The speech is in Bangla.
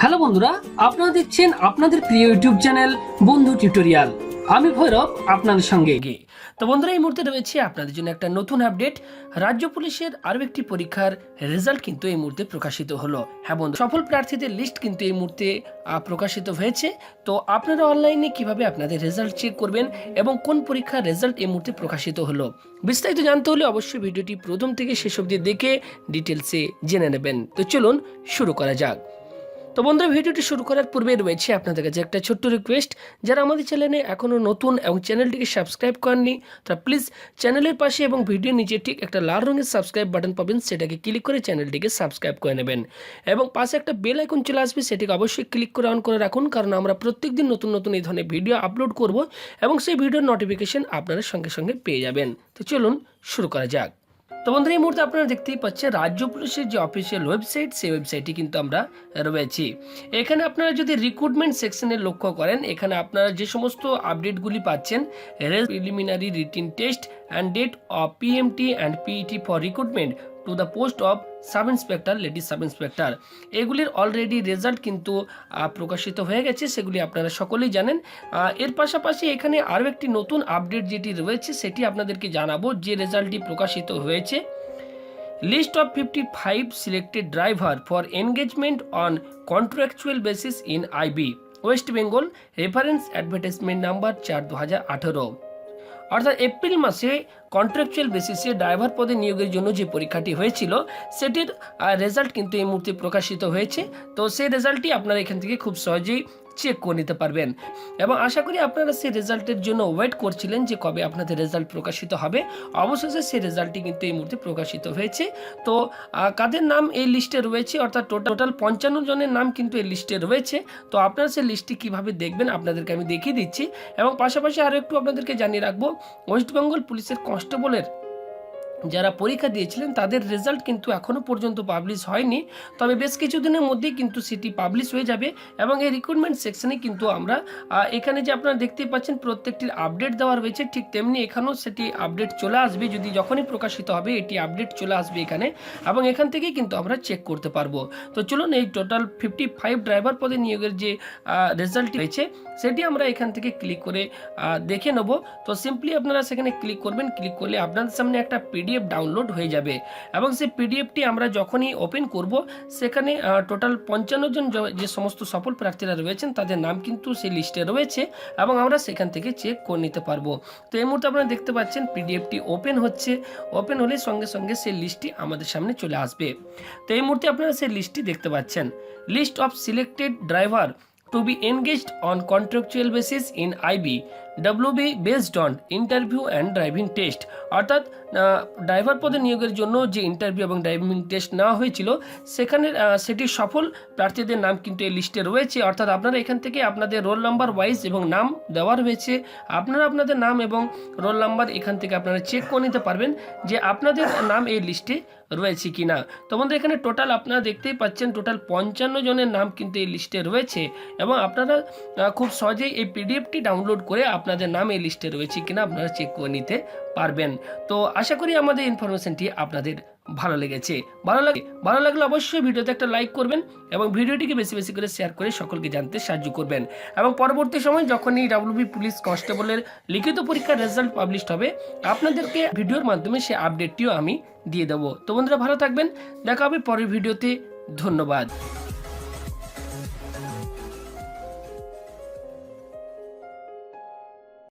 হ্যালো বন্ধুরা, আপনারা দেখছেন আপনাদের প্রিয় ইউটিউব চ্যানেল বন্ধু টিউটোরিয়াল। আমি ভৈরব আপনাদের সঙ্গে। তো বন্ধুরা, এই মুহূর্তে রয়েছে আপনাদের জন্য একটা নতুন আপডেট। রাজ্য পুলিশের আরও একটি পরীক্ষার রেজাল্ট কিন্তু এই মুহূর্তে প্রকাশিত হলো। হ্যাঁ বন্ধু, সফল প্রার্থীদের লিস্ট কিন্তু এই মুহূর্তে প্রকাশিত হয়েছে। তো আপনারা অনলাইনে কিভাবে আপনাদের রেজাল্ট চেক করবেন এবং কোন পরীক্ষার রেজাল্ট এই মুহূর্তে প্রকাশিত হলো, বিস্তারিত জানতে হলে অবশ্যই ভিডিওটি প্রথম থেকে শেষ অবধি দেখে ডিটেলসে জেনে নেবেন। তো চলুন শুরু করা যাক। তো বন্ধুরা, ভিডিওটি শুরু করার পূর্বে রয়েছে আপনাদের কাছে একটা ছোট্ট রিকোয়েস্ট। যারা আমাদের চ্যানেলে এখনও নতুন এবং চ্যানেলটিকে সাবস্ক্রাইব করেননি, তারা প্লিজ চ্যানেলের পাশে এবং ভিডিওর নিচে ঠিক একটা লাল রঙের সাবস্ক্রাইব বাটন পাবেন, সেটাকে ক্লিক করে চ্যানেলটিকে সাবস্ক্রাইব করে নেবেন এবং পাশে একটা বেল আইকন চলে আসবে, সেটিকে অবশ্যই ক্লিক করে অন করে রাখুন, কারণ আমরা প্রত্যেকদিন নতুন নতুন এই ধরনের ভিডিও আপলোড করব এবং সেই ভিডিওর নোটিফিকেশন আপনারা সঙ্গে সঙ্গে পেয়ে যাবেন। তো চলুন শুরু করা যাক। তো বন্ধুরা, এই মুহূর্তে আপনারা দেখতেই পাচ্ছেন রাজ্য পুলিশের যে অফিসিয়াল ওয়েবসাইট, সেই ওয়েবসাইটটি কিন্তু আমরা রয়েছি। এখানে আপনারা যদি রিক্রুটমেন্ট সেকশনে লক্ষ্য করেন, এখানে আপনারা যে সমস্ত আপডেটগুলি পাচ্ছেন, preliminary written test and date of PMT and PET for recruitment to the post of sub inspector, lady sub inspector, এগুলির অলরেডি রেজাল্ট কিন্তু প্রকাশিত হয়ে গেছে, সেগুলি আপনারা সকলেই জানেন। এর পাশাপাশি এখানে আরও একটি নতুন আপডেট যেটি রয়েছে সেটি আপনাদেরকে জানাবো। যে রেজাল্টটি প্রকাশিত হয়েছে, list of 55 selected driver for engagement on contractual basis in IB West Bengal, reference advertisement number 4/2018। অর্থাৎ এপ্রিল মাসে কন্ট্রাকচুয়াল বেসিসে ড্রাইভার পদে নিয়োগের জন্য যে পরীক্ষাটি হয়েছিল সেটির রেজাল্ট কিন্তু এই মুহূর্তে প্রকাশিত হয়েছে। তো সেই রেজাল্টটি আপনারা এখান থেকে খুব সহজেই চেক করে নিতে পারবেন এবং আশা করি আপনারা সেই রেজাল্টের জন্য ওয়েট করছিলেন যে কবে আপনাদের রেজাল্ট প্রকাশিত হবে। অবশেষে সেই রেজাল্টটি কিন্তু এই মুহূর্তে প্রকাশিত হয়েছে। তো কাদের নাম এই লিস্টে রয়েছে, অর্থাৎ টোটাল 55 জনের নাম কিন্তু এই লিস্টে রয়েছে। তো আপনারা সেই লিস্টটি কীভাবে দেখবেন আপনাদেরকে আমি দেখিয়ে দিচ্ছি এবং পাশাপাশি আরও একটু আপনাদেরকে জানিয়ে রাখবো, ওয়েস্ট বেঙ্গল পুলিশের কনস্টেবলের যারা পরীক্ষা দিয়েছিলেন তাদের রেজাল্ট কিন্তু এখনও পর্যন্ত পাবলিশ হয়নি, তবে বেশ কিছুদিনের মধ্যেই কিন্তু সেটি পাবলিশ হয়ে যাবে এবং এই রিক্রুটমেন্ট সেকশনে কিন্তু আমরা এখানে যে আপনারা দেখতেই পাচ্ছেন প্রত্যেকটির আপডেট দেওয়া রয়েছে, ঠিক তেমনি এখানেও সেটি আপডেট চলে আসবে। যদি যখনই প্রকাশিত হবে এটি আপডেট চলে আসবে এখানে এবং এখান থেকেই কিন্তু আমরা চেক করতে পারবো। তো চলুন, এই টোটাল 55 ড্রাইভার পদে নিয়োগের যে রেজাল্ট হয়েছে সেটি আমরা এখান থেকে ক্লিক করে দেখে নেব। তো সিম্পলি আপনারা সেখানে ক্লিক করবেন, ক্লিক করলে আপনাদের সামনে একটা পিডিএফ ডাউনলোড হয়ে যাবে এবং সেই পিডিএফটি আমরা যখনই ওপেন করব সেখানে টোটাল 55 জন যে সমস্ত সফল প্রার্থীরা রয়েছেন তাদের নাম কিন্তু সেই লিস্টে রয়েছে এবং আমরা সেখান থেকে চেক করে নিতে পারবো। তো এই মুহূর্তে আপনারা দেখতে পাচ্ছেন পিডিএফটি ওপেন হচ্ছে, ওপেন হলে সঙ্গে সঙ্গে সেই লিস্টটি আমাদের সামনে চলে আসবে। তো এই মুহূর্তে আপনারা সেই লিস্টটি দেখতে পাচ্ছেন, list of selected driver to be engaged on contractual basis in IB WB based on interview and driving test। অর্থাৎ ড্রাইভার পদে নিয়োগের জন্য যে ইন্টারভিউ এবং ড্রাইভিং টেস্ট নেওয়া হয়েছিল সেখানে সেটি সফল প্রার্থীদের নাম কিন্তু এই লিস্টে রয়েছে। অর্থাৎ আপনারা এখান থেকে আপনাদের রোল নাম্বার ওয়াইজ এবং নাম দেওয়া রয়েছে, আপনারা আপনাদের নাম এবং রোল নাম্বার এখান থেকে আপনারা চেক করে নিতে পারবেন যে আপনাদের নাম এই লিস্টে রয়েছে কি না। তো বন্ধুরা, এখানে টোটাল আপনারা দেখতেই পাচ্ছেন টোটাল 55 জনের নাম কিন্তু এই লিস্টে রয়েছে এবং আপনারা খুব সহজেই এই পিডিএফটি ডাউনলোড করে আপনাদের নাম এই লিস্টে রয়েছে কিনা আপনারা চেক করে নিতে পারবেন। তো আশা করি আমাদের ইনফরমেশনটি আপনাদের ভালো লেগেছে। ভালো লাগলে অবশ্যই ভিডিওতে একটা লাইক করবেন এবং ভিডিওটিকে বেশি বেশি করে শেয়ার করে সকলকে জানতে সাহায্য করবেন এবং পরবর্তী সময় যখনই ডাব্লিউবি পুলিশ কনস্টেবলের লিখিত পরীক্ষার রেজাল্ট পাবলিশ হবে আপনাদেরকে ভিডিওর মাধ্যমে সেই আপডেটটিও আমি দিয়ে দেবো। তো বন্ধুরা, ভালো থাকবেন, দেখা হবে পরের ভিডিওতে। ধন্যবাদ।